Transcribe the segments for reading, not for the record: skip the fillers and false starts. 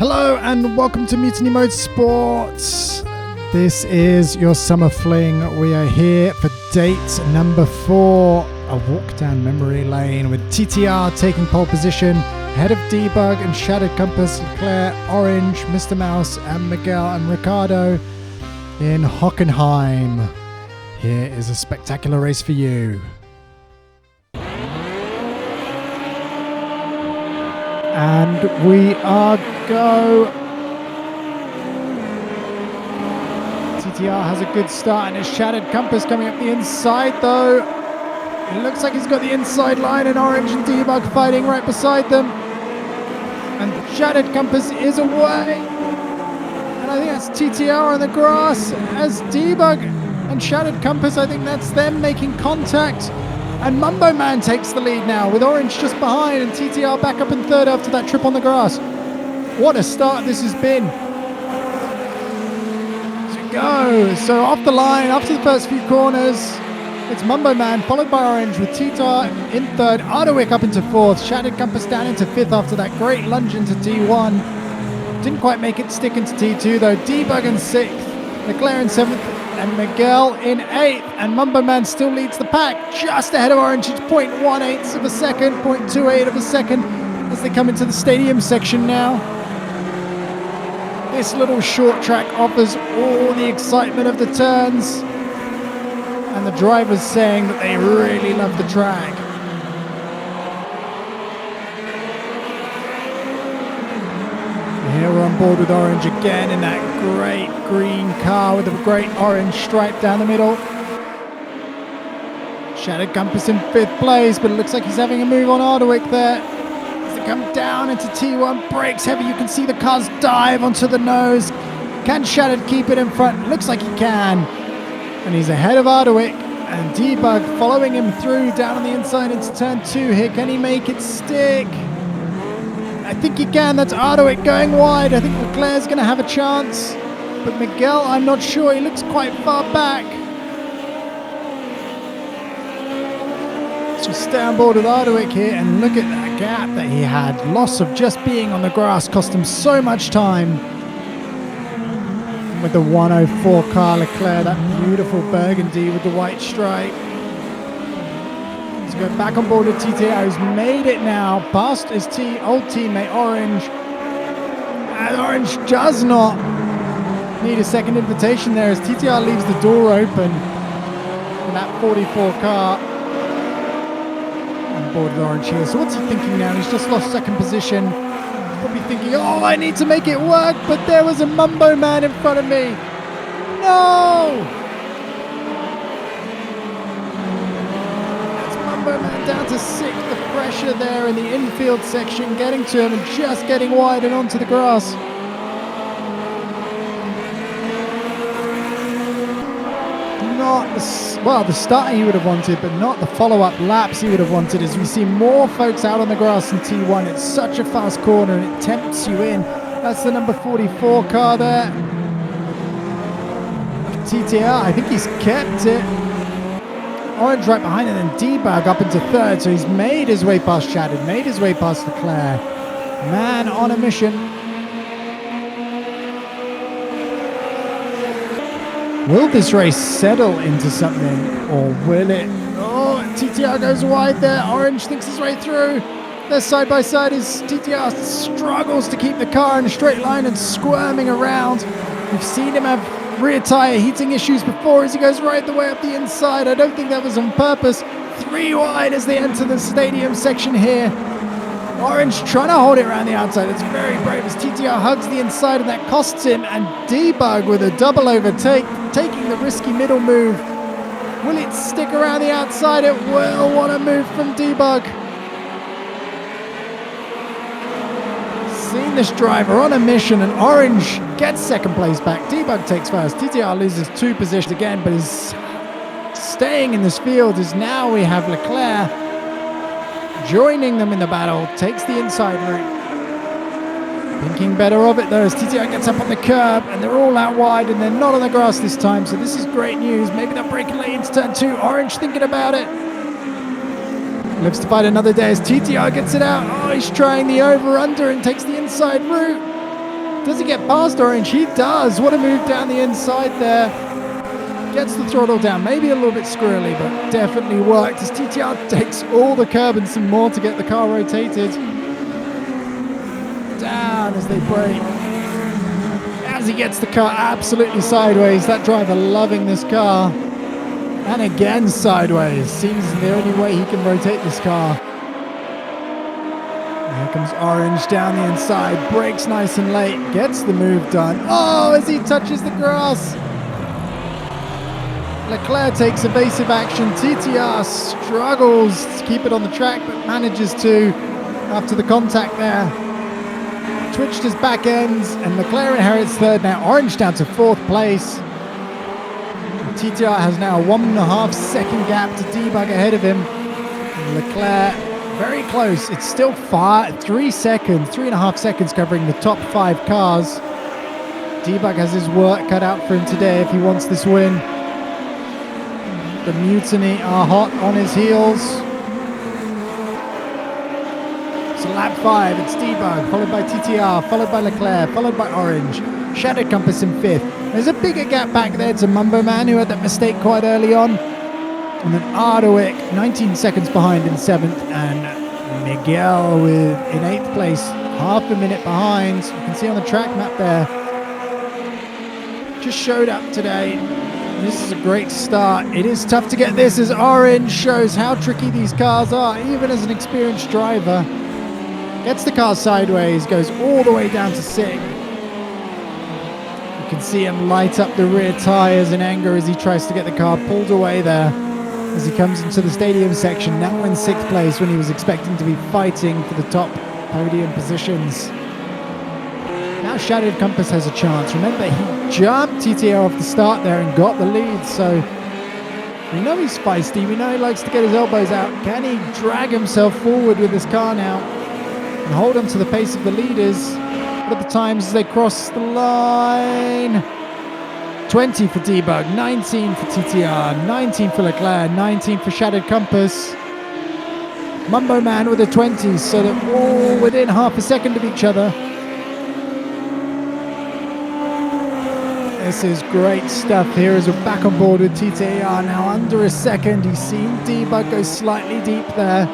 Hello and welcome to Mutiny Motorsport. This is your summer fling. We are here for date number 4, a walk down memory lane with TTR taking pole position, ahead of Debug and Shattered Compass, Leclerc, Orange, Mr. Mouse and Miguel and Ricardo in Hockenheim. Here is a spectacular race for you. And we are go. TTR has a good start and a Shattered Compass coming up the inside though. It looks like he's got the inside line and Orange and Debug fighting right beside them. And Shattered Compass is away. And I think that's TTR on the grass as Debug and Shattered Compass, I think that's them making contact. And Mumbo Man takes the lead now with Orange just behind and TTR back up in third after that trip on the grass. What a start this has been. To go. So off the line after the first few corners, it's Mumbo Man followed by Orange with TTR in third, Ardewick up into fourth, Shattered Compass down into fifth after that great lunge into T1. Didn't quite make it stick into T2 though. Debug in sixth, Leclerc in seventh, and Miguel in 8th, and Mumbo Man still leads the pack just ahead of Orange. It's 0.18 of a second, 0.28 of a second as they come into the stadium section now. This little short track offers all the excitement of the turns, and the drivers saying that they really love the track. Here we're on board with Orange again in that great green car with a great orange stripe down the middle. Shattered Compass in 5th place, but it looks like he's having a move on Ardewick there. As they come down into T1, brakes heavy, you can see the cars dive onto the nose. Can Shattered keep it in front? Looks like he can. And he's ahead of Ardewick, and Debug following him through down on the inside into turn 2 here. Can he make it stick? I think he can. That's Ardewick going wide. I think Leclerc's going to have a chance. But Miguel, I'm not sure. He looks quite far back. So stay on board with Ardewick here and look at that gap that he had. Loss of just being on the grass cost him so much time. And with the 104 car, Leclerc, that beautiful burgundy with the white stripe. Go back on board with TTR, who's made it now past his old teammate Orange, and Orange does not need a second invitation there as TTR leaves the door open in that 44 car on board with Orange here. So what's he thinking now? He's just lost second position. He's probably thinking, oh, I need to make it work, but there was a Mumbo Man in front of me. No! Man down to 6th, the pressure there in the infield section getting to him and just getting wide and onto the grass. Not the start he would have wanted, but not the follow-up laps he would have wanted, as we see more folks out on the grass in T1. It's such a fast corner and it tempts you in. That's the number 44 car there. TTR, I think he's kept it. Orange right behind and then Debug up into third, so he's made his way past Shattered, made his way past Leclerc. Man on a mission. Will this race settle into something, or will it? Oh, TTR goes wide there. Orange thinks his way through. They're side by side as TTR struggles to keep the car in a straight line and squirming around. We've seen him have rear tyre heating issues before as he goes right the way up the inside. I don't think that was on purpose. 3 wide as they enter the stadium section here. Orange trying to hold it around the outside. It's very brave as TTR hugs the inside and that costs him. And Debug with a double overtake, taking the risky middle move. Will it stick around the outside? It will. What a move from Debug. Seen this driver on a mission, and Orange gets second place back. Debug takes first. TTR loses 2 positions again, but is staying in this field as now we have Leclerc joining them in the battle, takes the inside route. Thinking better of it though as TTR gets up on the curb and they're all out wide and they're not on the grass this time, so this is great news. Maybe they'll break late into turn 2. Orange thinking about it. Lives to fight another day as TTR gets it out. Oh, he's trying the over-under and takes the inside route. Does he get past Orange? He does. What a move down the inside there. Gets the throttle down. Maybe a little bit squirrely, but definitely worked as TTR takes all the curb and some more to get the car rotated. Down as they brake. As he gets the car absolutely sideways. That driver loving this car. And again sideways. Seems the only way he can rotate this car. Here comes Orange down the inside. Brakes nice and late. Gets the move done. Oh, as he touches the grass. Leclerc takes evasive action. TTR struggles to keep it on the track, but manages to after the contact there. Twitched his back ends, and Leclerc inherits third now. Orange down to fourth place. And TTR has now a 1.5 second gap to Debug ahead of him. And Leclerc very close. It's still 3.5 seconds covering the top 5 cars. Debug has his work cut out for him today if he wants this win. The Mutiny are hot on his heels. So lap 5, it's Debug, followed by TTR, followed by Leclerc, followed by Orange. Shattered Compass in 5th. There's a bigger gap back there to Mumbo Man, who had that mistake quite early on. And then Ardowick, 19 seconds behind in 7th. And Miguel in 8th place, half a minute behind. You can see on the track map there. Just showed up today. This is a great start. It is tough to get this as Orange shows how tricky these cars are, even as an experienced driver. Gets the car sideways, goes all the way down to 6th. You can see him light up the rear tyres in anger as he tries to get the car pulled away there. As he comes into the stadium section, now in 6th place when he was expecting to be fighting for the top podium positions. Now Shattered Compass has a chance. Remember, he jumped TTR off the start there and got the lead, so we know he's feisty. We know he likes to get his elbows out. Can he drag himself forward with this car now and hold on to the pace of the leaders? What are the times as they cross the line? 20 for Debug, 19 for TTR, 19 for Leclerc, 19 for Shattered Compass. Mumbo Man with a 20, so they're all within half a second of each other. This is great stuff here as we're back on board with TTR now under a second. He's seen Debug go slightly deep there.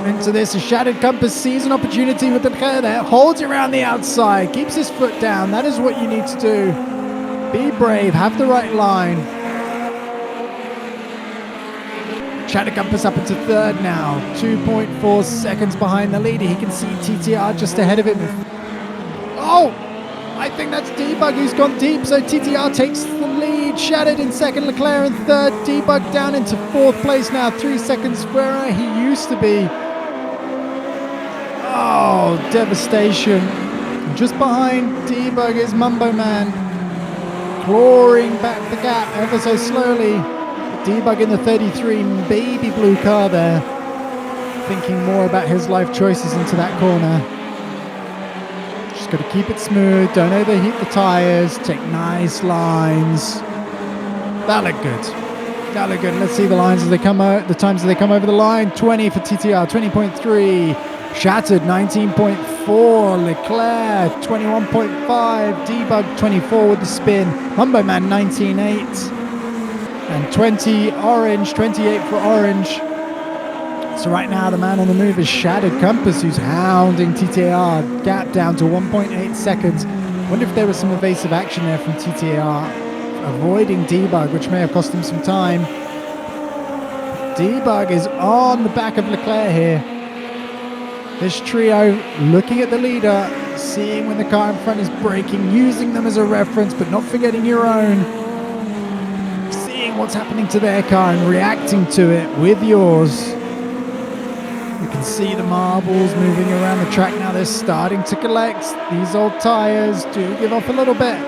Into this, a Shattered Compass sees an opportunity with Leclerc there, holds it around the outside, keeps his foot down. That is what you need to do. Be brave, have the right line. Shattered Compass up into 3rd now, 2.4 seconds behind the leader. He can see TTR just ahead of him. Oh! I think that's Debug who's gone deep, so TTR takes the lead. Shattered in 2nd, Leclerc in 3rd. Debug down into 4th place now, 3 seconds where he used to be. Oh, devastation. Just behind Debug is Mumbo Man, clawing back the gap ever so slowly. Debug in the 33 baby blue car there, thinking more about his life choices into that corner. Just got to keep it smooth, don't overheat the tyres, take nice lines. That looked good. That looked good. Let's see the lines as they come out, the times as they come over the line. 20 for TTR, 20.3. Shattered 19.4. Leclerc 21.5. Debug 24 with the spin. Mumbo Man 19.8. And 20 Orange, 28 for Orange. So right now the man on the move is Shattered Compass, who's hounding TTR. Gap down to 1.8 seconds. Wonder if there was some evasive action there from TTR, avoiding Debug, which may have cost him some time. Debug is on the back of Leclerc here. This trio looking at the leader, seeing when the car in front is braking, using them as a reference, but not forgetting your own. Seeing what's happening to their car and reacting to it with yours. You can see the marbles moving around the track now. They're starting to collect. These old tyres do give off a little bit.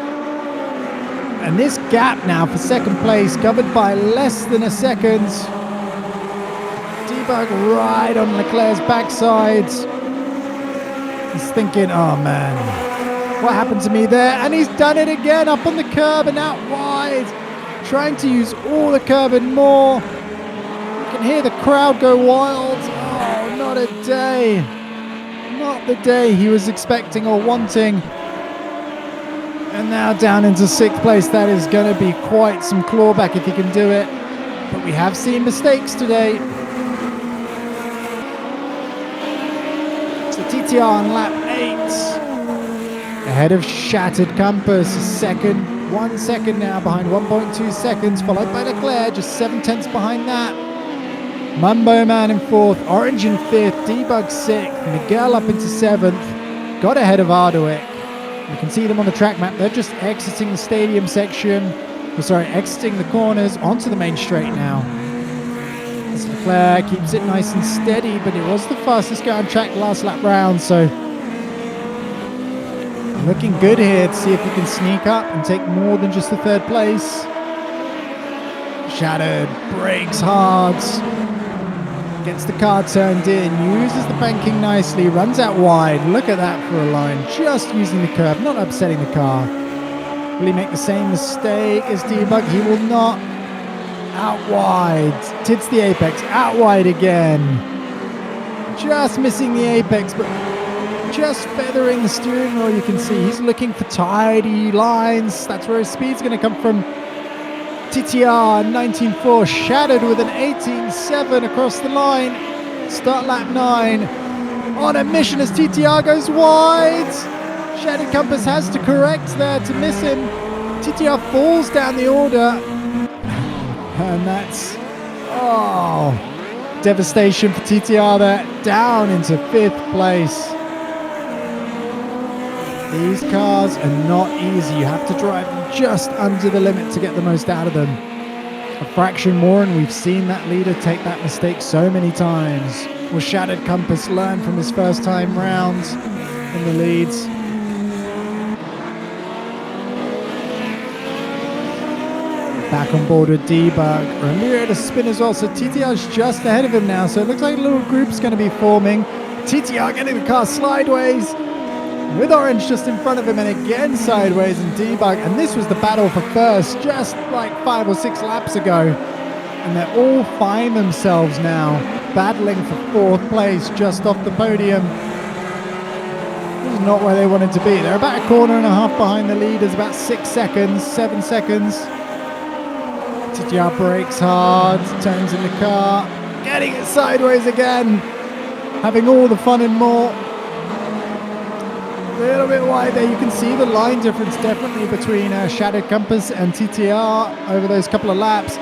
And this gap now for 2nd place, covered by less than a second. Debug right on Leclerc's backside. He's thinking, oh man, what happened to me there? And he's done it again, up on the curb and out wide. Trying to use all the curb and more. You can hear the crowd go wild. Oh, not a day. Not the day he was expecting or wanting. And now down into 6th place. That is going to be quite some clawback if he can do it. But we have seen mistakes today. So TTR on lap 8. Ahead of Shattered Compass, second. 1 second now behind 1.2 seconds, followed by Leclerc, just 7/10 behind that. Mumbo Man in 4th, Orange in 5th, Debug 6th, Miguel up into 7th. Got ahead of Ardwick. You can see them on the track map. They're just exiting the stadium section. Exiting the corners onto the main straight now. As Leclerc keeps it nice and steady, but it was the fastest guy on track last lap round, so looking good here to see if he can sneak up and take more than just the 3rd place. Shattered, brakes hard, gets the car turned in, uses the banking nicely, runs out wide. Look at that for a line, just using the curb, not upsetting the car. Will he make the same mistake as Debug? He will not. Out wide, tits the apex, out wide again. Just missing the apex, but just feathering the steering wheel. You can see he's looking for tidy lines. That's where his speed's going to come from. TTR 19.4 Shattered with an 18.7 across the line. Start lap 9 on a mission as TTR goes wide. Shattered Compass has to correct there to miss him. TTR falls down the order, and that's devastation for TTR there, down into 5th place. These cars are not easy. You have to drive them just under the limit to get the most out of them. A fraction more, and we've seen that leader take that mistake so many times. Will Shattered Compass learn from his first time round in the leads? Back on board with Debug. Ramirez to spin as well, so TTR's just ahead of him now, so it looks like a little group's going to be forming. TTR getting the car sideways, with Orange just in front of him, and again sideways, and Debug. And this was the battle for first just like 5 or 6 laps ago. And they're all finding themselves now battling for 4th place just off the podium. This is not where they wanted to be. They're about a corner and a half behind the leaders, about 6 seconds, 7 seconds. TTR brakes hard, turns in the car, getting it sideways again, having all the fun and more. A little bit wide there. You can see the line difference definitely between Shattered Compass and TTR over those couple of laps.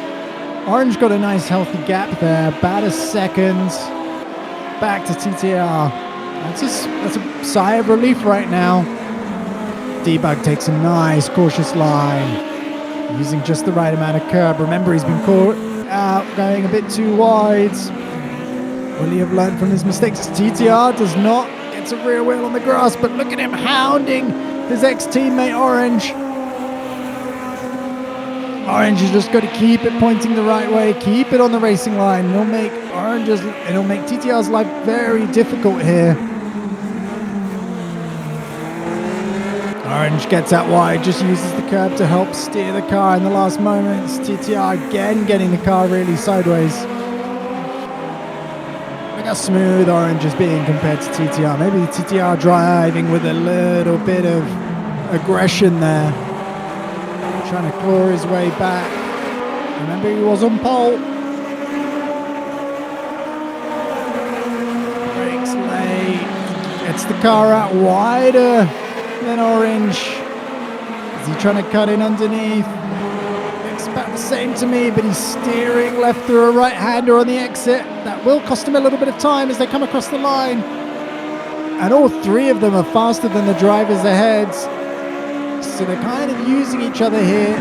Orange got a nice healthy gap there, about a second back to TTR. That's a sigh of relief right now. Debug takes a nice cautious line, using just the right amount of curb. Remember, he's been caught out going a bit too wide. Will he have learned from his mistakes? TTR does not. It's a rear wheel on the grass, but look at him hounding his ex-teammate Orange. Orange has just got to keep it pointing the right way, keep it on the racing line. It'll make TTR's life very difficult here. Orange gets out wide, just uses the curb to help steer the car in the last moments. TTR again getting the car really sideways. Look how smooth Orange is being compared to TTR. Maybe TTR driving with a little bit of aggression there, trying to claw his way back. Remember, he was on pole. Brakes late, gets the car out wider than Orange. Is he trying to cut in underneath? Looks about the same to me, but he's steering left through a right-hander on the exit. That will cost him a little bit of time as they come across the line. And all 3 of them are faster than the drivers ahead. So they're kind of using each other here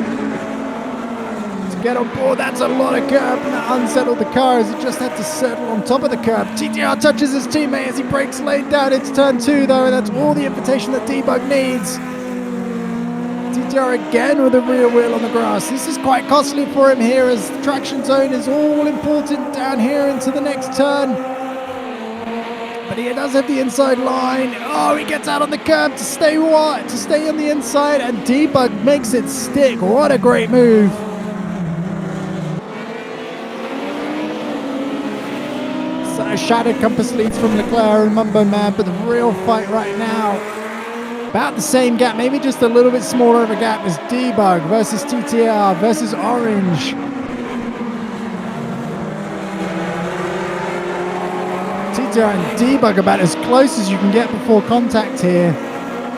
to get on board. That's a lot of curb, and that unsettled the car as it just had to settle on top of the curb. TTR touches his teammate as he brakes late down into turn 2 though, and that's all the invitation that Debug needs. TTR again with a rear wheel on the grass. This is quite costly for him here as the traction zone is all important down here into the next turn. But he does have the inside line. Oh, he gets out on the curb to stay on the inside, and Debug makes it stick. What a great move. So Shattered Compass leads from Leclerc and Mumbo Man, but the real fight right now about the same gap, maybe just a little bit smaller of a gap as Debug versus TTR versus Orange. TTR and Debug about as close as you can get before contact here.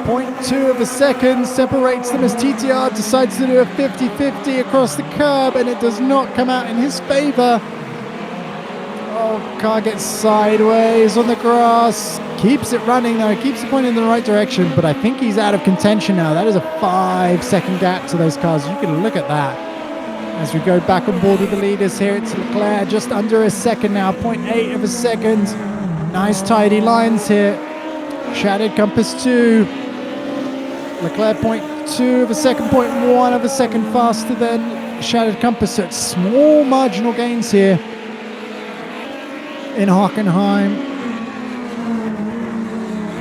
0.2 of a second separates them as TTR decides to do a 50-50 across the curb, and it does not come out in his favor. Oh, car gets sideways on the grass. Keeps it running though, keeps it pointing in the right direction, but I think he's out of contention now. That is a 5-second gap to those cars. You can look at that. As we go back on board with the leaders here, it's Leclerc just under a second now, 0.8 of a second. Nice tidy lines here. Shattered Compass 2. Leclerc 0.2 of a second, 0.1 of a second faster than Shattered Compass. So it's small marginal gains here in Hockenheim.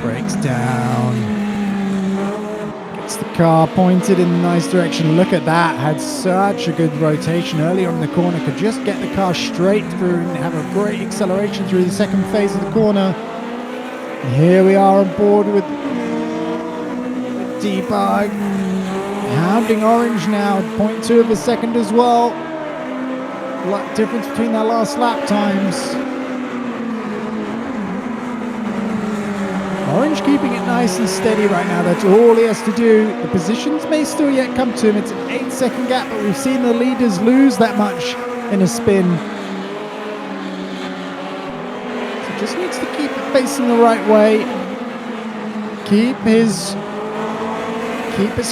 Breaks down. Gets the car pointed in a nice direction. Look at that. Had such a good rotation earlier on the corner. Could just get the car straight through and have a great acceleration through the second phase of the corner. And here we are on board with Debug. Hounding Orange now. 0.2 of a second as well. A lot difference between their last lap times. Orange keeping it nice and steady right now. That's all he has to do. The positions may still yet come to him. It's an 8-second gap, but we've seen the leaders lose that much in a spin. So just needs to keep it facing the right way. Keep his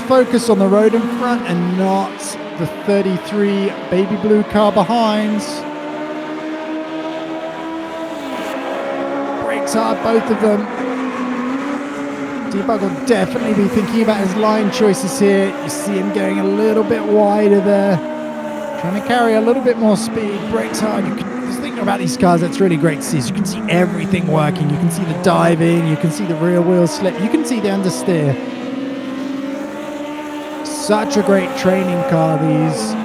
focus on the road in front and not the 33 baby blue car behind. Brakes hard, both of them. Debug will definitely be thinking about his line choices here. You see him going a little bit wider there. Trying to carry a little bit more speed. Brakes hard. You can just think about these cars. That's really great to see. So you can see everything working. You can see the diving. You can see the rear wheel slip. You can see the understeer. Such a great training car, these.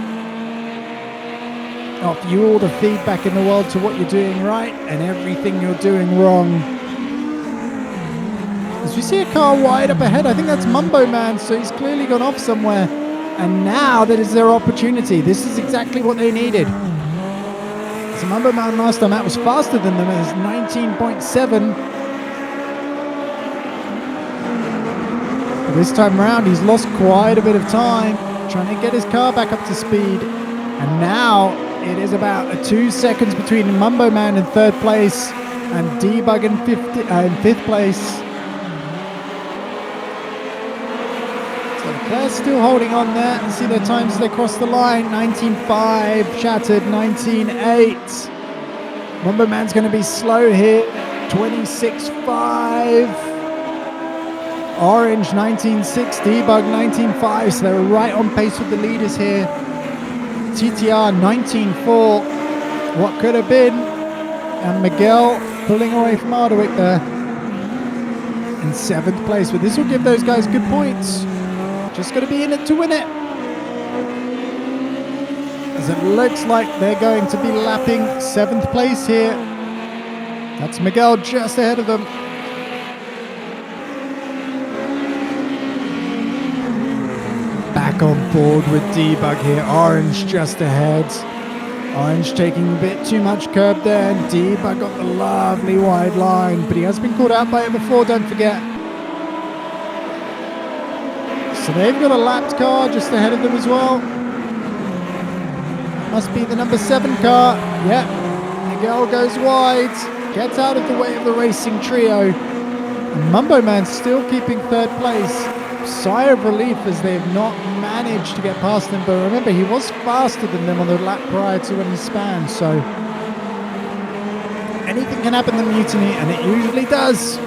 Offer you all the feedback in the world to what you're doing right and everything you're doing wrong. As we see a car wide up ahead, I think that's Mumbo Man, so he's clearly gone off somewhere. And now that is their opportunity. This is exactly what they needed. So Mumbo Man last time out was faster than them as 19.7. But this time around, he's lost quite a bit of time trying to get his car back up to speed. And now it is about 2 seconds between Mumbo Man in third place and Debug in fifth place. They're still holding on there. And see their times as they cross the line. 19.5, Shattered 19.8. Mumbo Man's going to be slow here. 26.5. Orange 19.6, Debug 19.5. So they're right on pace with the leaders here. TTR 19.4. What could have been? And Miguel pulling away from Ardwick there in 7th place. But this will give those guys good points. Just going to be in it to win it. As it looks like they're going to be lapping 7th place here. That's Miguel just ahead of them. Back on board with Debug here. Orange just ahead. Orange taking a bit too much curb there. And Debug got the lovely wide line. But he has been caught out by it before, don't forget. So they've got a lapped car just ahead of them as well. Must be the number 7 car. Yep. Miguel goes wide. Gets out of the way of the racing trio. And Mumbo Man still keeping third place. Sigh of relief as they've not managed to get past him. But remember, he was faster than them on the lap prior to when he spanned. So anything can happen in the mutiny, and it usually does.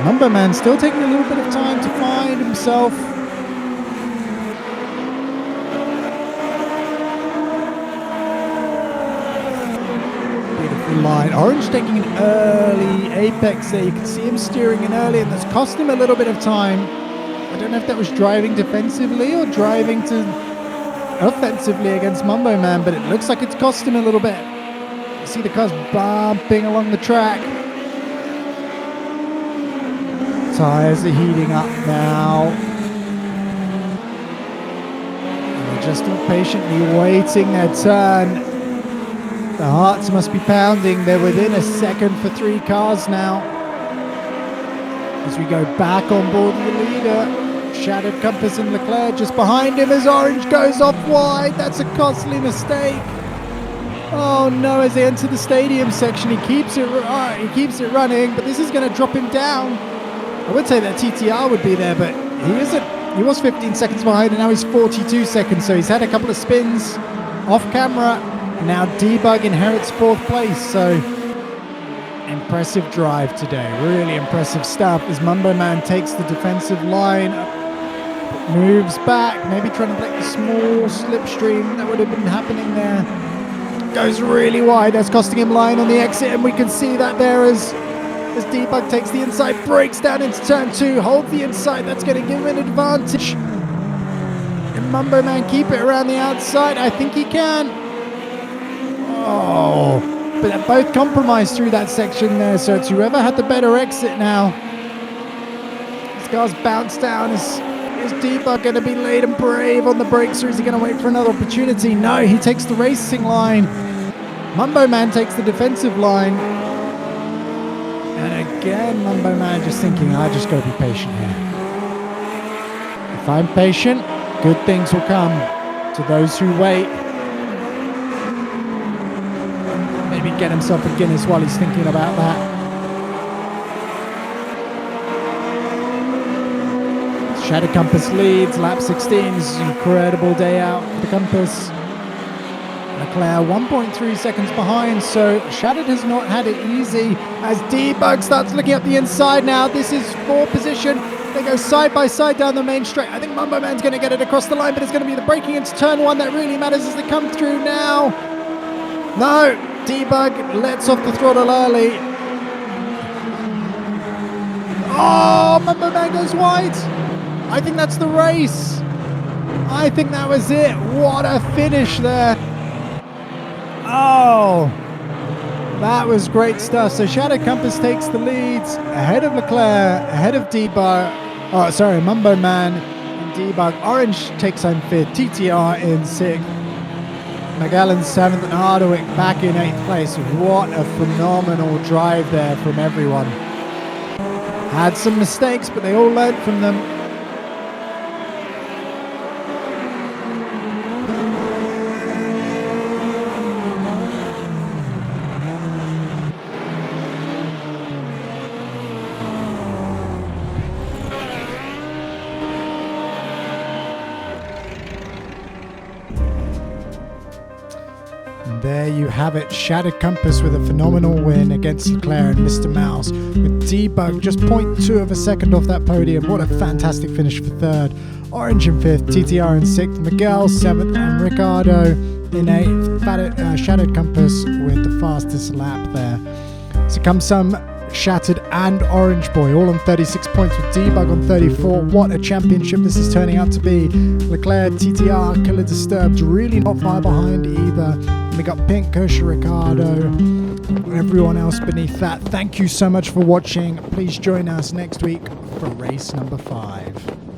Mumbo Man still taking a little bit of time to find himself. Beautiful line. Orange taking an early apex there. You can see him steering in early, and that's cost him a little bit of time. I don't know if that was driving defensively or driving to offensively against Mumbo Man, but it looks like it's cost him a little bit. You see the cars bumping along the track. Tires are heating up now. And they're just all patiently waiting their turn. The hearts must be pounding. They're within a second for 3 cars now. As we go back on board the leader, Shattered Compass and Leclerc just behind him as Orange goes off wide. That's a costly mistake. Oh no, as they enter the stadium section, he keeps it running, but this is going to drop him down. I would say that TTR would be there, but he isn't. He was 15 seconds behind and now he's 42 seconds, so he's had a couple of spins off camera. Now Debug inherits 4th place, so impressive drive today. Really impressive stuff as Mumbo Man takes the defensive line, moves back, maybe trying to break the small slipstream that would have been happening there. Goes really wide, that's costing him line on the exit, and we can see that there as Debug takes the inside, breaks down into turn 2, holds the inside, that's going to give him an advantage. Can Mumbo Man keep it around the outside? I think he can. Oh, but they're both compromised through that section there, so it's whoever had the better exit now. This car's bounced down. Is Debug going to be late and brave on the brakes, or is he going to wait for another opportunity? No, he takes the racing line. Mumbo Man takes the defensive line. And again, Mumbo Man just thinking, I just got to be patient here. If I'm patient, good things will come to those who wait. Maybe get himself a Guinness while he's thinking about that. Shattered Compass leads, lap 16. This is an incredible day out for the Compass. Leclerc 1.3 seconds behind, so Shattered has not had it easy as Debug starts looking up the inside now. This is 4th position. They go side by side down the main straight. I think Mumbo Man's going to get it across the line, but it's going to be the braking into turn 1 that really matters as they come through now. No, Debug lets off the throttle early. Oh, Mumbo Man goes wide. I think that's the race. I think that was it. What a finish there. Oh, that was great stuff. So Shattered Compass takes the leads ahead of Leclerc, ahead of Mumbo Man and Debug. Orange takes home 5th, TTR in 6th, Miguel in 7th, and Hardwick back in 8th place. What a phenomenal drive there from everyone. Had some mistakes, but they all learned from them. There you have it, Shattered Compass with a phenomenal win against Leclerc and Mr. Mouse, with Debug just 0.2 of a second off that podium. What a fantastic finish for 3rd. Orange in 5th, TTR in 6th, Miguel 7th, and Ricardo in 8th. Shattered Compass with the fastest lap there. So comes some Shattered and Orange Boy, all on 36 points with Debug on 34. What a championship this is turning out to be. Leclerc, TTR, Killer Disturbed, really not far behind either. And we got Pink, Kosher, Ricardo, everyone else beneath that. Thank you so much for watching. Please join us next week for race number 5.